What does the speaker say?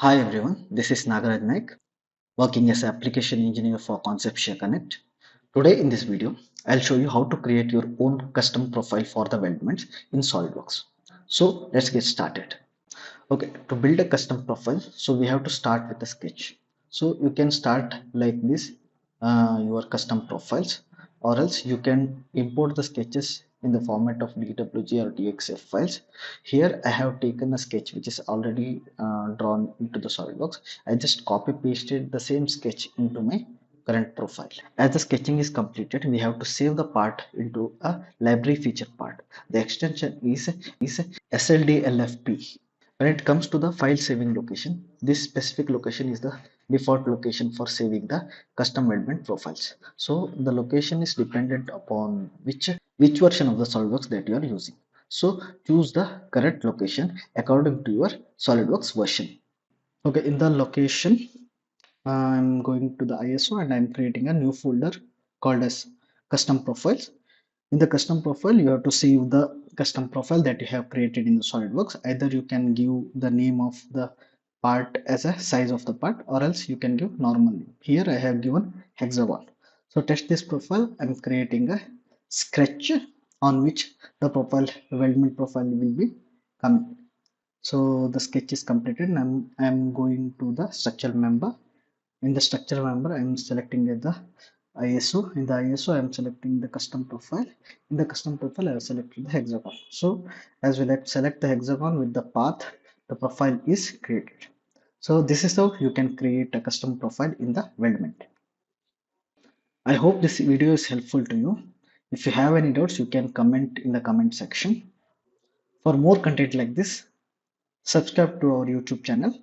Hi everyone, this is Nagaraj Naik, working as an application engineer for Conceptia Connect. Today in this video, I'll show you how to create your own custom profile for the weldments in SolidWorks. So let's get started. Okay, to build a custom profile, so we have to start with a sketch. So you can start like this, your custom profiles, or else you can import the sketches in the format of DWG or DXF files. Here I have taken a sketch which is already drawn into the SolidWorks. I just copy pasted the same sketch into my current profile. As the sketching is completed, we have to save the part into a library feature part. The extension is SLDLFP. When it comes to the file saving location, this specific location is the default location for saving the custom weldment profiles. So the location is dependent upon which version of the SolidWorks that you are using. So choose the correct location according to your SolidWorks version. Okay, in the location, I'm going to the ISO and I'm creating a new folder called as custom profiles. In the custom profile, you have to save the custom profile that you have created in the SolidWorks. Either you can give the name of the part as a size of the part, or else you can give normal name. Here I have given Hexagon. So test this profile. I'm creating a sketch on which the profile weldment profile will be coming. So the sketch is completed and I'm going to the structure member. In the structure member, I'm selecting the ISO. In the ISO, I'm selecting the custom profile. In the custom profile, I have selected the hexagon. So as we select the hexagon with the path, the profile is created. So this is how you can create a custom profile in the weldment. I hope this video is helpful to you. If you have any doubts, you can comment in the comment section. For more content like this, subscribe to our YouTube channel.